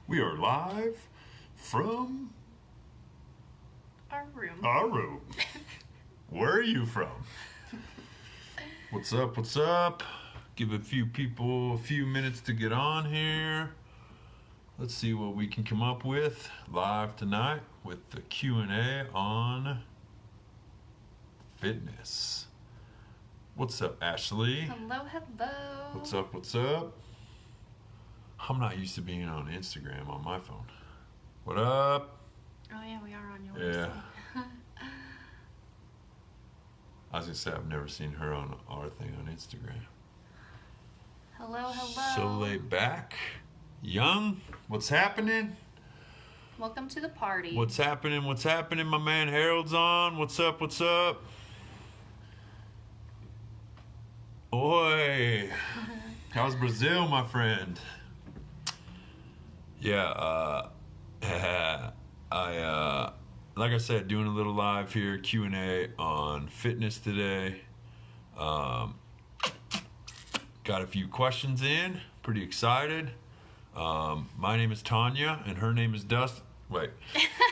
We are live from Our room. our room. Where are you from? What's up? What's up? Give a few people a few minutes to get on here. Let's see what we can come up with live tonight with the Q&A on fitness. What's up, Ashley? Hello, hello. What's up? What's up? I'm not used to being on Instagram on my phone. What up? Oh yeah, we are on yours. Yeah. I was gonna say I've never seen her on our thing on Instagram. Hello, hello. So laid back, young. What's happening? Welcome to the party. What's happening? What's happening? My man Harold's on. What's up? What's up? Oi. How's Brazil, my friend? Yeah, like I said, doing a little live here, Q&A on fitness today. Got a few questions in, pretty excited. My name is Tanya, and her name is Dustin. Wait,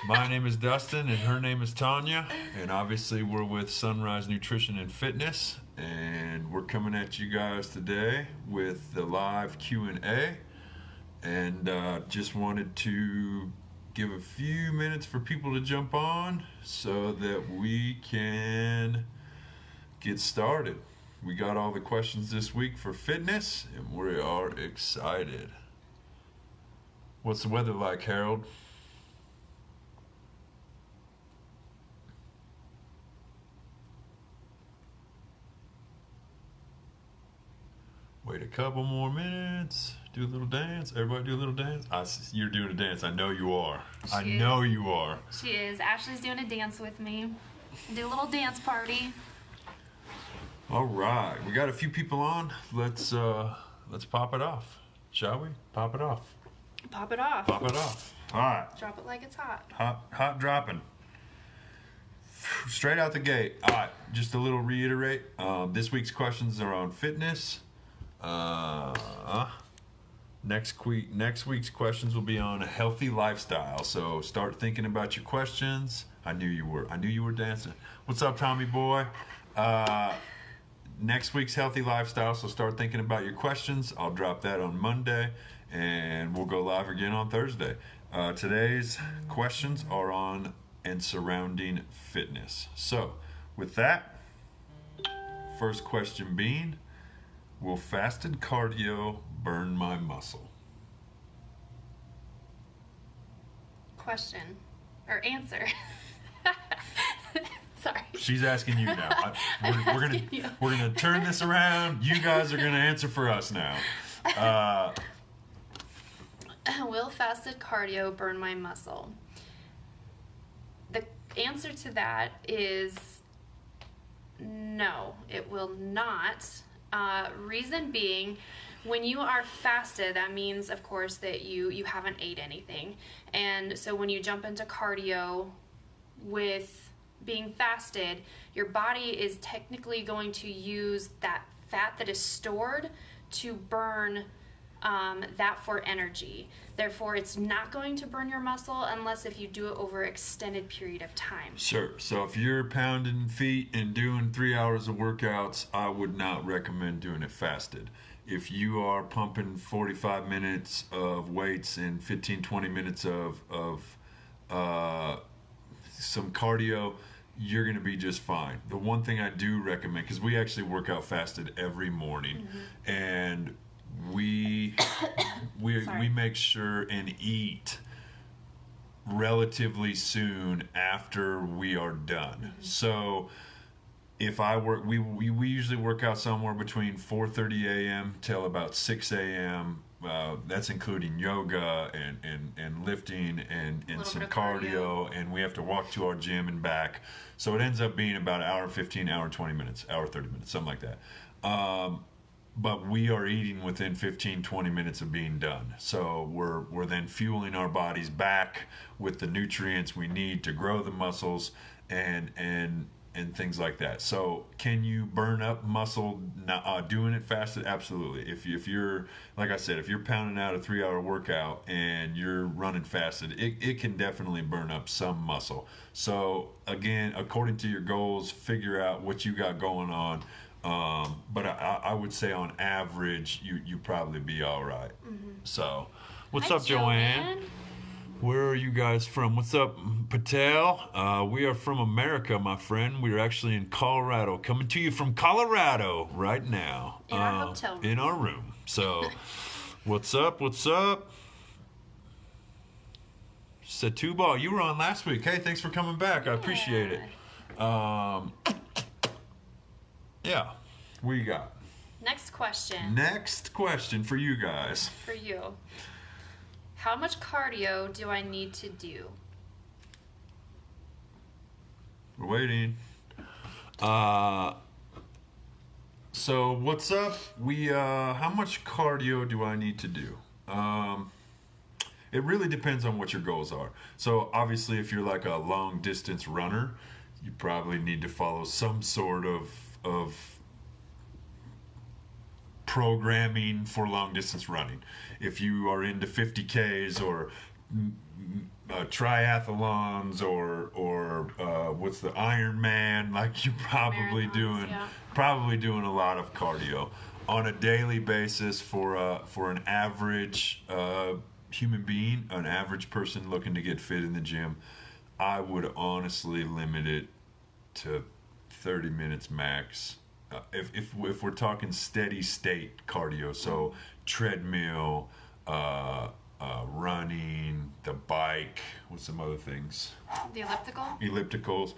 my name is Dustin, and her name is Tanya, and obviously we're with Sunrise Nutrition and Fitness, and we're coming at you guys today with the live Q&A. And just wanted to give a few minutes for people to jump on so that we can get started. We got all the questions this week for fitness, and we are excited. What's the weather like, Harold? Wait a couple more minutes. Do a little dance. Everybody do a little dance. You're doing a dance. I know you are. I know you are. She is. Ashley's doing a dance with me. Do a little dance party. All right. We got a few people on. Let's pop it off. Shall we? Pop it off. Pop it off. Pop it off. All right. Drop it like it's hot. Hot dropping. Straight out the gate. All right. Just a little reiterate. This week's questions are on fitness. Next week's questions will be on a healthy lifestyle. So start thinking about your questions. I knew you were dancing. What's up, Tommy boy? Next week's healthy lifestyle. So start thinking about your questions. I'll drop that on Monday, and we'll go live again on Thursday. Today's questions are on and surrounding fitness. So with that, first question being, will fasted cardio burn my muscle? Question. Or answer. Sorry. She's asking you now. We're gonna turn this around. You guys are gonna answer for us now. Will fasted cardio burn my muscle? The answer to that is no, it will not. Reason being, when you are fasted, that means, of course, that you haven't ate anything. And so when you jump into cardio with being fasted, your body is technically going to use that fat that is stored to burn that for energy. Therefore, it's not going to burn your muscle unless if you do it over an extended period of time. Sure. So if you're pounding feet and doing 3 hours of workouts, I would not recommend doing it fasted. If you are pumping 45 minutes of weights and 15-20 minutes of some cardio, you're going to be just fine. The one thing I do recommend, because we actually work out fasted every morning, and we make sure and eat relatively soon after we are done. So if I work, we usually work out somewhere between 4:30 a.m. till about 6 a.m. That's including yoga and lifting and some cardio, and we have to walk to our gym and back. So it ends up being about an hour 15, hour 20 minutes, hour 30 minutes, something like that. But we are eating within 15-20 minutes of being done. So we're then fueling our bodies back with the nutrients we need to grow the muscles, and and things like that. So can you burn up muscle doing it fasted? Absolutely. If you're, like I said, if you're pounding out a 3-hour workout and you're running fasted, it can definitely burn up some muscle. So again, according to your goals, figure out what you got going on. But I would say on average, you probably be all right. So what's Hi, up, Joanne? Where are you guys from? What's up, Patel? We are from America, my friend. We are actually in Colorado, coming to you from Colorado right now. In our hotel room. In our room. So, what's up? What's up? Setubal, you were on last week. Hey, thanks for coming back. I appreciate it. Yeah, what you got? Next question. Next question for you guys. For you. How much cardio do I need to do? We're waiting. So what's up? How much cardio do I need to do? It really depends on what your goals are. So obviously, if you're like a long distance runner, you probably need to follow some sort of programming for long distance running. If you are into 50Ks or triathlons or what's the Ironman, like you're probably doing a lot of cardio on a daily basis for an average human being, an average person looking to get fit in the gym. I would honestly limit it to 30 minutes max. If we're talking steady state cardio, so treadmill, running, the bike, what's some other things? The elliptical? Ellipticals.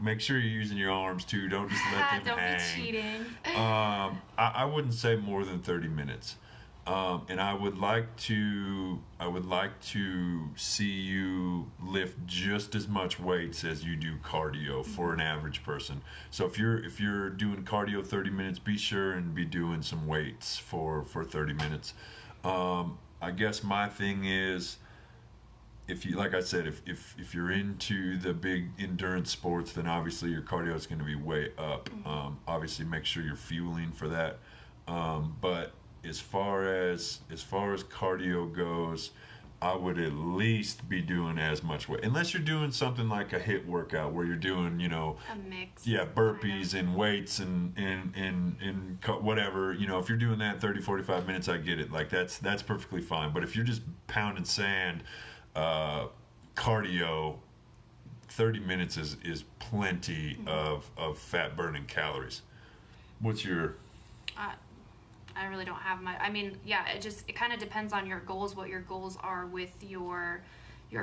Make sure you're using your arms too. Don't just let them Don't hang. be cheating. I wouldn't say more than 30 minutes. And I would like to see you lift just as much weights as you do cardio for an average person. So if you're doing cardio 30 minutes, be sure and be doing some weights for 30 minutes. I guess my thing is, if you, like I said, if you're into the big endurance sports, then obviously your cardio is going to be way up. Obviously make sure you're fueling for that. But as far as cardio goes, I would at least be doing as much weight, unless you're doing something like a HIIT workout where you're doing, A mix. yeah, burpees and weights and whatever. If you're doing that 30, 45 minutes, I get it. Like that's perfectly fine. But if you're just pounding sand, cardio, 30 minutes is plenty of fat burning calories. What's your? I really don't have my. I mean, yeah, it kind of depends on your goals, what your goals are with your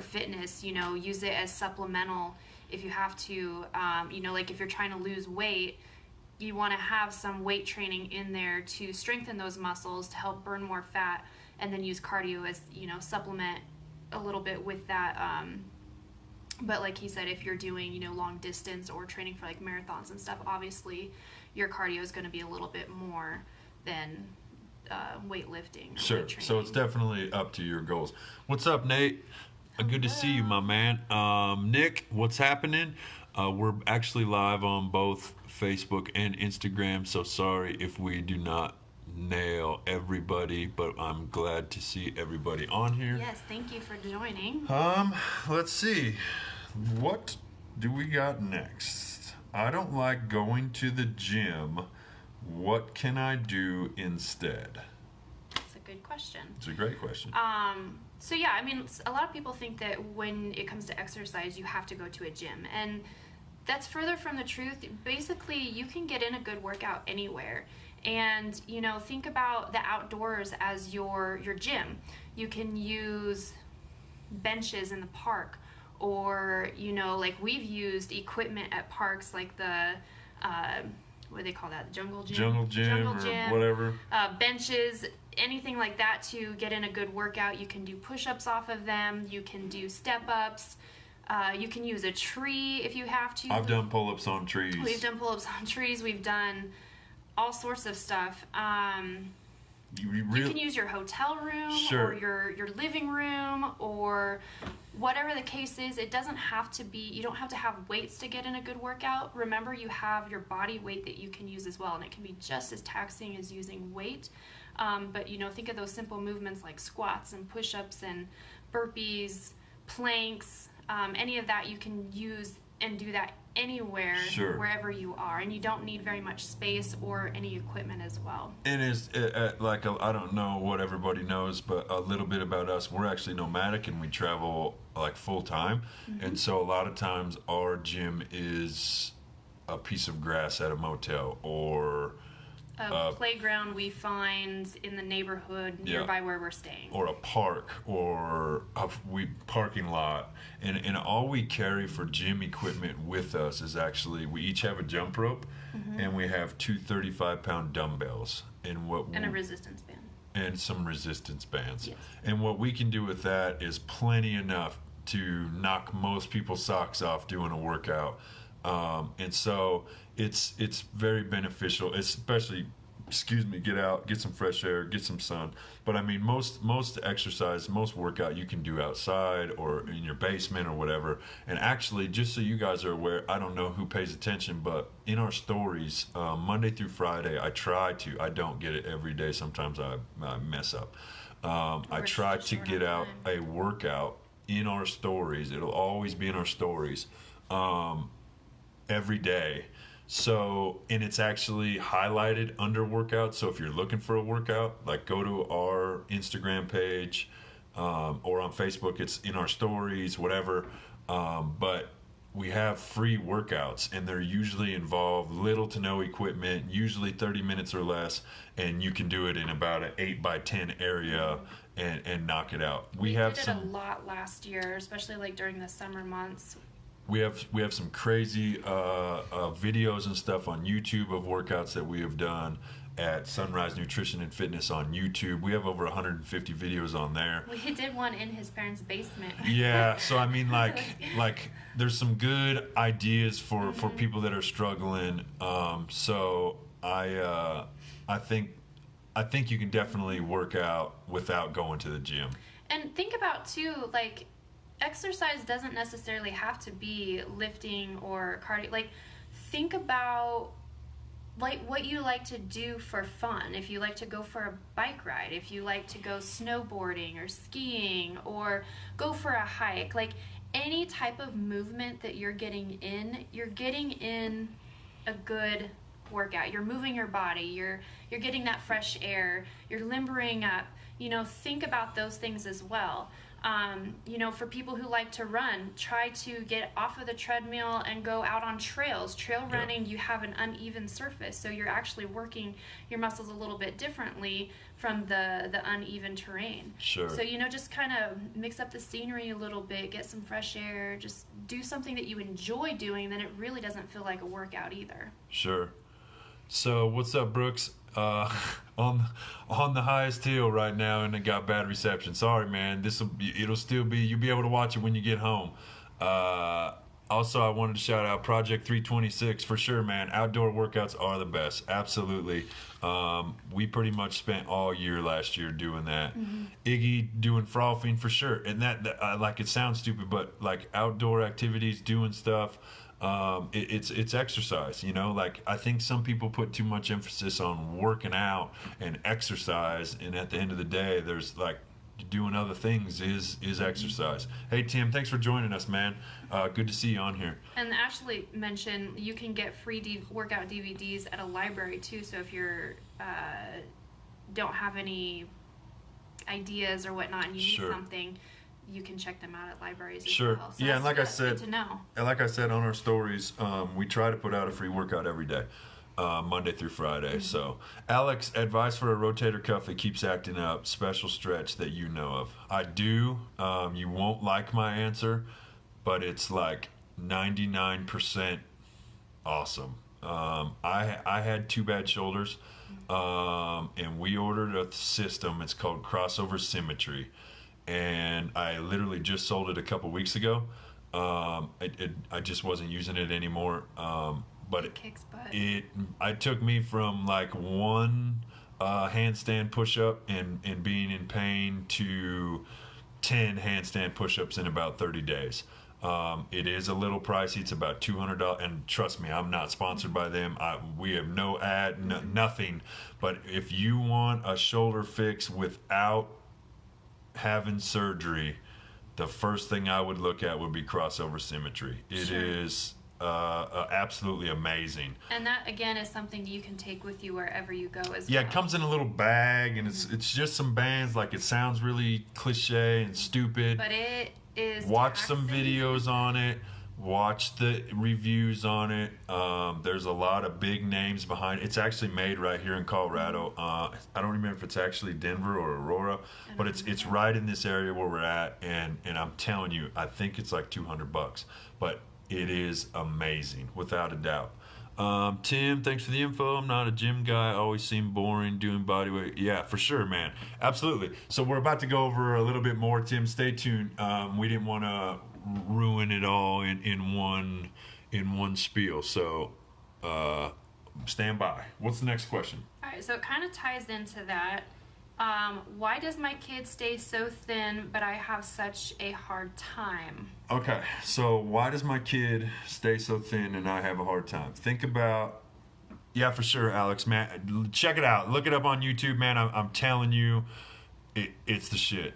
fitness. Use it as supplemental if you have to. Like if you're trying to lose weight, you want to have some weight training in there to strengthen those muscles to help burn more fat, and then use cardio as supplement a little bit with that. But like he said, if you're doing long distance or training for like marathons and stuff, obviously your cardio is going to be a little bit more than weightlifting. Sure. So it's definitely up to your goals. What's up, Nate? Good to see you, my man. Nick, what's happening? We're actually live on both Facebook and Instagram, so sorry if we do not nail everybody, but I'm glad to see everybody on here. Yes, thank you for joining. Let's see. What do we got next? I don't like going to the gym. What can I do instead? That's a good question. It's a great question. So yeah, I mean, a lot of people think that when it comes to exercise, you have to go to a gym, and that's further from the truth. Basically, you can get in a good workout anywhere. And think about the outdoors as your gym. You can use benches in the park, or like we've used equipment at parks like the what do they call that? The jungle gym, or whatever. Benches, anything like that to get in a good workout. You can do push-ups off of them. You can do step-ups. You can use a tree if you have to. I've done pull-ups on trees. We've done pull-ups on trees. We've done all sorts of stuff. You You can use your hotel room Sure. or your living room or whatever the case is. It doesn't have to be, you don't have to have weights to get in a good workout. Remember, you have your body weight that you can use as well, and it can be just as taxing as using weight. But think of those simple movements like squats and push-ups and burpees, planks, any of that you can use and do that anywhere, Sure. wherever you are, and you don't need very much space or any equipment as well. And it's I don't know what everybody knows, but a little bit about us. We're actually nomadic and we travel like full time, and so a lot of times our gym is a piece of grass at a motel or A playground we find in the neighborhood nearby where we're staying. or a park or a parking lot, and all we carry for gym equipment with us is actually we each have a jump rope, and we have two 35-pound dumbbells and A resistance band. and some resistance bands. Yes. And what we can do with that is plenty enough to knock most people's socks off doing a workout. And so it's very beneficial, especially, get out, get some fresh air, get some sun. But I mean, most exercise, most workout you can do outside or in your basement or whatever. And actually, just so you guys are aware, I don't know who pays attention, but in our stories, Monday through Friday, I don't get it every day. Sometimes I mess up. I try to get out a workout in our stories. It'll always be in our stories every day. So, and it's actually highlighted under workout. So if you're looking for a workout, like go to our Instagram page or on Facebook, it's in our stories, whatever. But we have free workouts and they're usually involve little to no equipment, usually 30 minutes or less. And you can do it in about an 8x10 area and knock it out. We did it a lot last year, especially like during the summer months. We have some crazy videos and stuff on YouTube of workouts that we have done at Sunrise Nutrition and Fitness on YouTube. We have over 150 videos on there. We did one in his parents' basement. Yeah, so I mean, like there's some good ideas for people that are struggling. So I think you can definitely work out without going to the gym. And think about too, like, exercise doesn't necessarily have to be lifting or cardio. Like, think about like what you like to do for fun. If you like to go for a bike ride, if you like to go snowboarding or skiing or go for a hike, like any type of movement that you're getting in a good workout. You're moving your body, you're getting that fresh air, you're limbering up. Think about those things as well. For people who like to run, try to get off of the treadmill and go out on trails. Trail running, you have an uneven surface, so you're actually working your muscles a little bit differently from the uneven terrain. Sure. So, just kind of mix up the scenery a little bit, get some fresh air, just do something that you enjoy doing, then it really doesn't feel like a workout either. Sure. So what's up, Brooks? On the highest hill right now, and it got bad reception. Sorry, man. It'll still be. You'll be able to watch it when you get home. Also, I wanted to shout out Project 326 for sure, man. Outdoor workouts are the best. Absolutely. We pretty much spent all year last year doing that. Mm-hmm. Iggy doing frothing for sure, and that like it sounds stupid, but like outdoor activities, doing stuff. It's exercise, like I think some people put too much emphasis on working out and exercise, and at the end of the day there's like doing other things is exercise. Hey Tim, thanks for joining us, man. Good to see you on here. And Ashley mentioned you can get free workout DVDs at a library too, so if you're don't have any ideas or whatnot and you need something, you can check them out at libraries as well. So yeah, and like I said, good to know. And like I said on our stories, we try to put out a free workout every day, Monday through Friday. Mm-hmm. So, Alex, advice for a rotator cuff that keeps acting up, special stretch that you know of. I do. You won't like my answer, but it's like 99% awesome. I had two bad shoulders, and we ordered a system. It's called Crossover Symmetry. And I literally just sold it a couple weeks ago. I just wasn't using it anymore. But it kicks butt. It took me from like one handstand push-up and being in pain to 10 handstand push-ups in about 30 days. It is a little pricey. It's about $200, and trust me, I'm not sponsored by them. We have no ad, nothing. But if you want a shoulder fix without having surgery, the first thing I would look at would be Crossover Symmetry. It is absolutely amazing. And that, again, is something you can take with you wherever you go as well. Yeah, it comes in a little bag, and it's just some bands. Like, it sounds really cliche and stupid. But it is Watch taxing. some videos on it. Watch the reviews on it. There's a lot of big names behind it. It's actually made right here in Colorado. I don't remember if it's actually Denver or Aurora, but it's right in this area where we're at. And I'm telling you, I think it's like $200, but it is amazing, without a doubt. Tim, thanks for the info. I'm not a gym guy. I always seem boring doing body weight. Yeah, for sure, man. Absolutely. So we're about to go over a little bit more, Tim. Stay tuned. We didn't want to ruin it all in one spiel. So stand by. What's the next question? All right, so it kind of ties into that. Why does my kid stay so thin, but I have such a hard time? Okay, so why does my kid stay so thin and I have a hard time? Think about, yeah, for sure, Alex, man. Check it out. Look it up on YouTube, man. I'm telling you, it's the shit.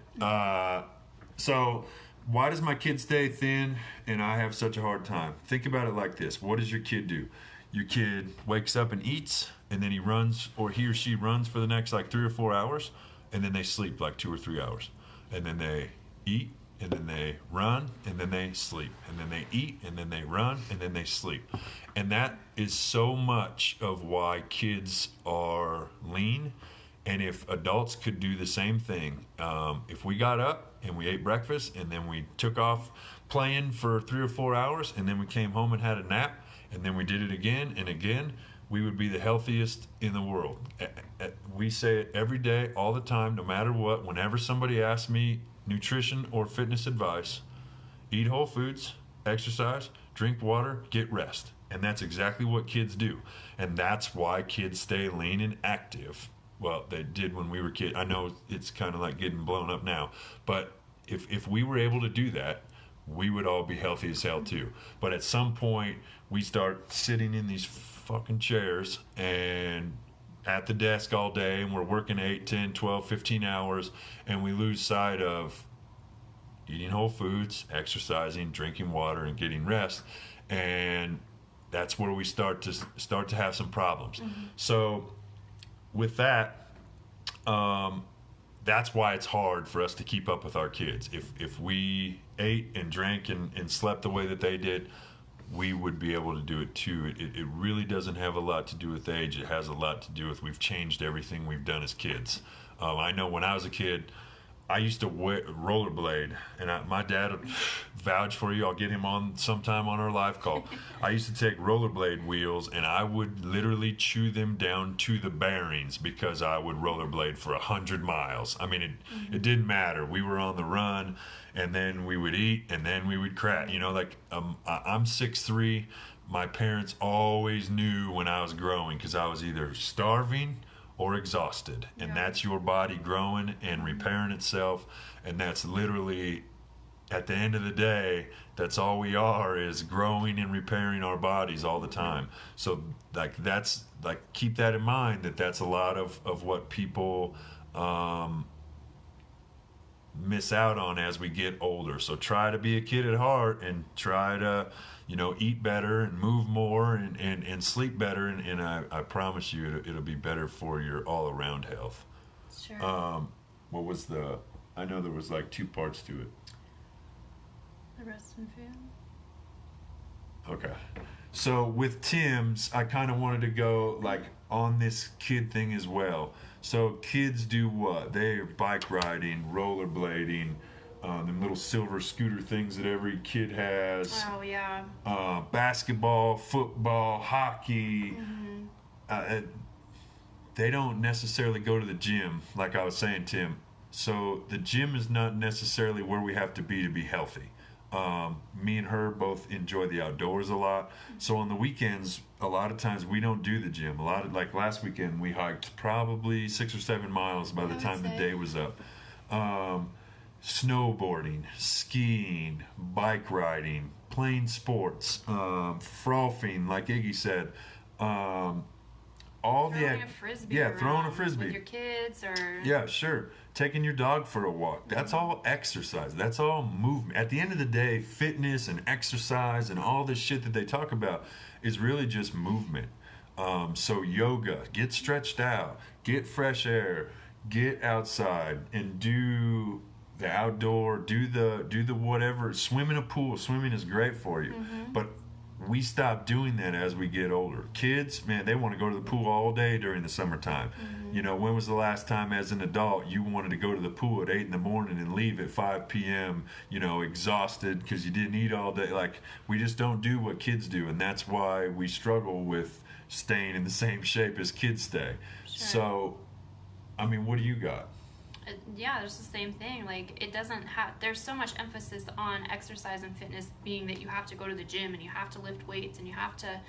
So why does my kid stay thin and I have such a hard time? Think about it like this. What does your kid do? Your kid wakes up and eats, and then he runs, or he or she runs for the next like 3 or 4 hours, and then they sleep like 2 or 3 hours. And then they eat, and then they run, and then they sleep. And then they eat, and then they run, and then they sleep. And that is so much of why kids are lean. And if adults could do the same thing, if we got up and we ate breakfast, and then we took off playing for 3 or 4 hours, and then we came home and had a nap, and then we did it again and again, we would be the healthiest in the world. We say it every day, all the time, no matter what. Whenever somebody asks me nutrition or fitness advice, eat whole foods, exercise, drink water, get rest. And that's exactly what kids do. And that's why kids stay lean and active. Well, they did when we were kids. I know it's kind of like getting blown up now. But if we were able to do that, we would all be healthy as hell too. But at some point, we start sitting in these fucking chairs and at the desk all day, and we're working 8, 10, 12, 15 hours, and we lose sight of eating whole foods, exercising, drinking water, and getting rest. And that's where we start to have some problems. Mm-hmm. So with that, that's why it's hard for us to keep up with our kids. If we ate and drank and slept the way that they did, we would be able to do it too. It really doesn't have a lot to do with age. It has a lot to do with we've changed everything we've done as kids. I know when I was a kid, I used to rollerblade, and my dad would vouch for you. I'll get him on sometime on our live call. I used to take rollerblade wheels, and I would literally chew them down to the bearings because I would rollerblade for 100 miles. I mean, it didn't matter. We were on the run, and then we would eat, and then we would crash. You know, like I'm 6'3". My parents always knew when I was growing because I was either starving or exhausted, and that's your body growing and repairing itself. And that's literally, at the end of the day, that's all we are, is growing and repairing our bodies all the time. So that's keep that in mind, that's a lot of what people miss out on as we get older. So try to be a kid at heart and try to, eat better and move more and sleep better. And I promise you it'll be better for your all around health. Sure. What was I know there was like 2 parts to it. The rest and food. Okay. So with Tim's, I kind of wanted to go like on this kid thing as well. So kids do what? They're bike riding, rollerblading, them little silver scooter things that every kid has. Oh, yeah. Basketball, football, hockey. Mm-hmm. They don't necessarily go to the gym, like I was saying, Tim. So the gym is not necessarily where we have to be healthy. Me and her both enjoy the outdoors a lot. So on the weekends, a lot of times we don't do the gym. A lot of, like last weekend, we hiked probably 6 or 7 miles by the time the day was up. Snowboarding, skiing, bike riding, playing sports, frothing, like Iggy said. All throwing the a frisbee throwing a around frisbee with your kids, or yeah, sure. Taking your dog for a walk. That's all exercise. That's all movement. At the end of the day, fitness and exercise and all this shit that they talk about is really just movement. So yoga, get stretched out, get fresh air, get outside and do the outdoor, do the whatever. Swim in a pool. Swimming is great for you. But we stop doing that as we get older. Kids, man, they want to go to the pool all day during the summertime. You know, when was the last time as an adult you wanted to go to the pool at 8 in the morning and leave at 5 p.m., you know, exhausted because you didn't eat all day? Like, we just don't do what kids do, and that's why we struggle with staying in the same shape as kids stay. Sure. So, I mean, what do you got? Yeah, there's the same thing. Like, it doesn't have, there's so much emphasis on exercise and fitness being that you have to go to the gym and you have to lift weights and you have to,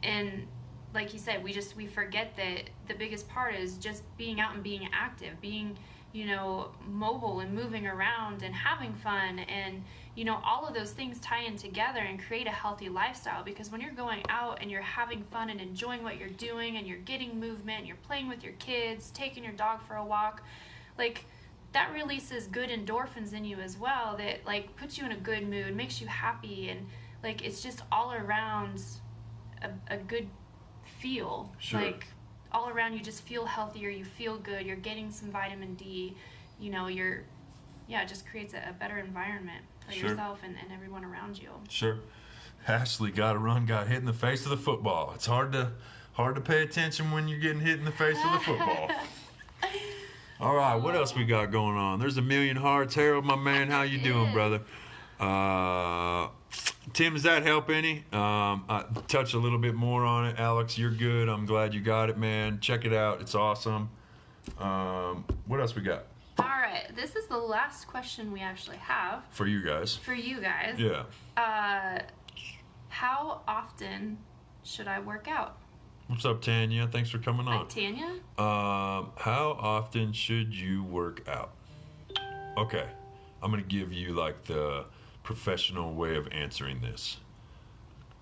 and like you said, we forget that the biggest part is just being out and being active, being, you know, mobile and moving around and having fun, and, you know, all of those things tie in together and create a healthy lifestyle. Because when you're going out and you're having fun and enjoying what you're doing and you're getting movement, you're playing with your kids, taking your dog for a walk, like, that releases good endorphins in you as well, that like puts you in a good mood, makes you happy, and like it's just all around a good feel. Sure. Like, all around you just feel healthier, you feel good, you're getting some vitamin D, you know, it just creates a better environment for Sure. yourself and everyone around you. Sure. Ashley got hit in the face of the football. It's hard to pay attention when you're getting hit in the face of the football. All right, what else we got going on? There's a million hearts. Harold, my man, how you doing, brother? Tim, does that help any? I touch a little bit more on it. Alex, you're good. I'm glad you got it, man. Check it out. It's awesome. What else we got? All right, this is the last question we actually have For you guys. for you guys. Yeah. How often should I work out? What's up, Tanya? Thanks for coming Hi, on. Tanya. How often should you work out? Okay, I'm gonna give you like the professional way of answering this.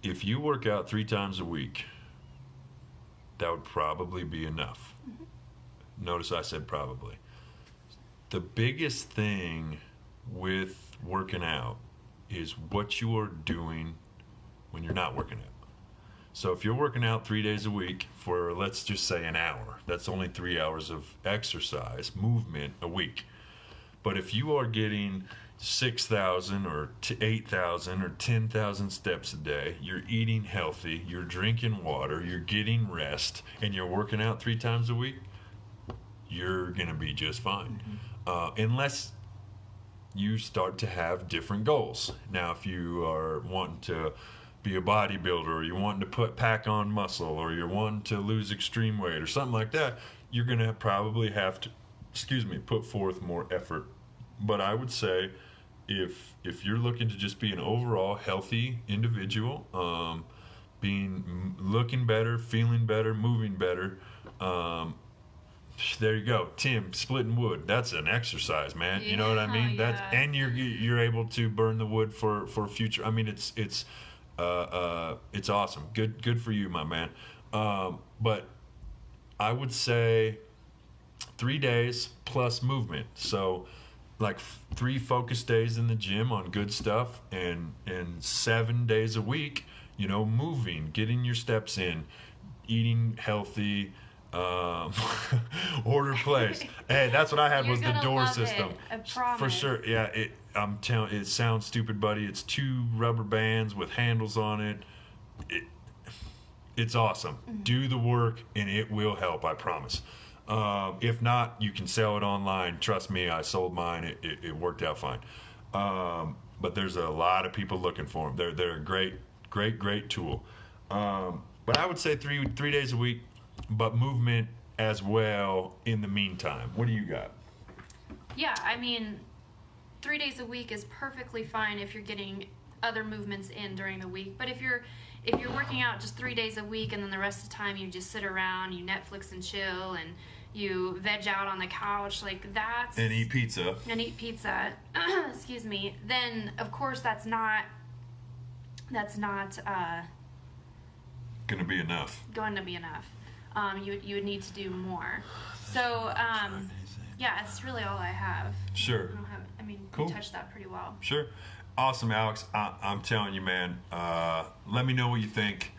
If you work out 3 times a week, that would probably be enough. Notice I said probably. The biggest thing with working out is what you are doing when you're not working out. So if you're working out 3 days a week for, let's just say, an hour, that's only 3 hours of exercise, movement a week. But if you are getting 6,000 or 8,000 or 10,000 steps a day, you're eating healthy, you're drinking water, you're getting rest, and you're working out 3 times a week, you're going to be just fine. Unless you start to have different goals. Now, if you are wanting to be a bodybuilder, or you're wanting to pack on muscle, or you're wanting to lose extreme weight or something like that, you're going to probably have to, put forth more effort. But I would say if you're looking to just be an overall healthy individual, looking better, feeling better, moving better, there you go. Tim, splitting wood, that's an exercise, man. You know what I mean? That's, and you're able to burn the wood for future. I mean, it's awesome. Good for you, my man. But I would say 3 days plus movement. So like 3 focus days in the gym on good stuff, and 7 days a week, you know, moving, getting your steps in, eating healthy, order place. Hey, that's what I had. Was the door system. I promise. For sure. Yeah, I'm telling, it sounds stupid, buddy. It's 2 rubber bands with handles on it. It's awesome. Do the work and it will help, I promise. If not, you can sell it online. Trust me, I sold mine. It worked out fine. But there's a lot of people looking for them. They're a great tool. But I would say 3 days a week, but movement as well in the meantime. What do you got? Yeah, I mean, 3 days a week is perfectly fine if you're getting other movements in during the week. But if you're working out just 3 days a week and then the rest of the time you just sit around, you Netflix and chill, and you veg out on the couch, like that's... And eat pizza. Excuse me. Then, of course, that's not Going to be enough. You would need to do more. So, yeah, it's really all I have. Sure. Cool. You touched that pretty well. Sure. Awesome, Alex. I'm telling you, man, let me know what you think.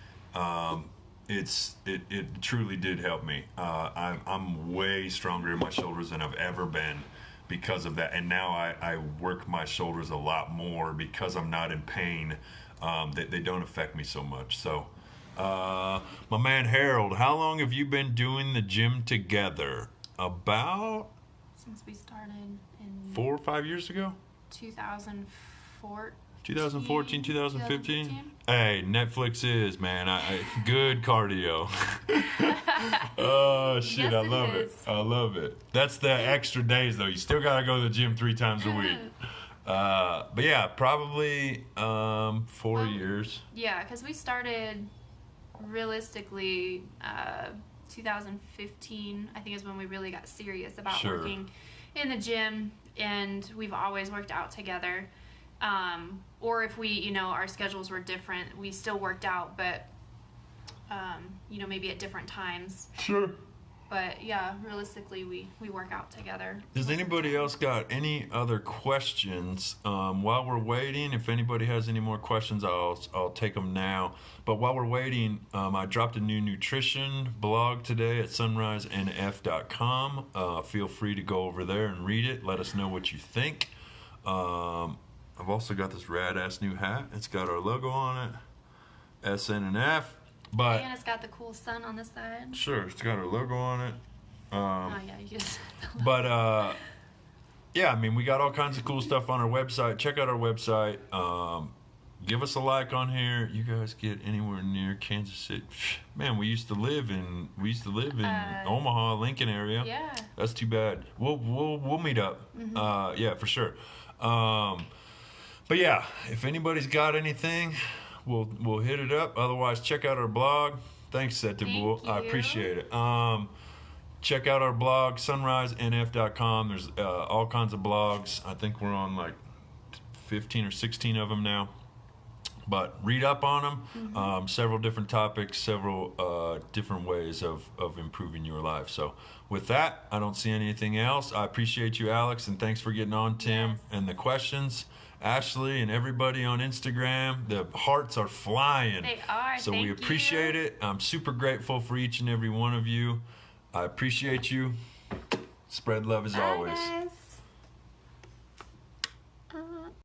It truly did help me. I'm way stronger in my shoulders than I've ever been because of that. And now I work my shoulders a lot more because I'm not in pain. They don't affect me so much. So, my man Harold, how long have you been doing the gym together? About... Since we started in... 4 or 5 years ago? 2014, 2015? Hey, Netflix is, man. I good cardio. Oh, shit, Yes, I love it. is. I love it. That's the extra days, though. You still got to go to the gym 3 times a week. But yeah, probably 4 years. Yeah, because we started realistically 2015, I think, is when we really got serious about Sure. working in the gym, and we've always worked out together. Or if we, our schedules were different, we still worked out, but, maybe at different times. Sure. But yeah, realistically, we work out together. Does anybody else got any other questions? While we're waiting, if anybody has any more questions, I'll take them now. But while we're waiting, I dropped a new nutrition blog today at sunrisenf.com. Feel free to go over there and read it. Let us know what you think. I've also got this rad-ass new hat. It's got our logo on it, SN and F. But And it's got the cool sun on the side. sure, it's got our logo on it. Oh yeah, you just. But yeah, we got all kinds of cool stuff on our website. Check out our website. Give us a like on here. You guys get anywhere near Kansas City? Man, we used to live in Omaha, Lincoln area. Yeah. That's too bad. We'll meet up. Mm-hmm. Yeah, for sure. But yeah, if anybody's got anything, we'll hit it up. Otherwise, check out our blog. Thanks, Setibul. I you. appreciate it. Check out our blog, sunrisenf.com. There's all kinds of blogs. I think we're on like 15 or 16 of them now. But read up on them. Mm-hmm. Several different topics, several different ways of improving your life. So with that, I don't see anything else. I appreciate you, Alex, and thanks for getting on, Tim, Yes. and the questions. Ashley and everybody on Instagram, the hearts are flying. They are. So Thank we appreciate you. it. I'm super grateful for each and every one of you. I appreciate you. Spread love as Bye, always. guys.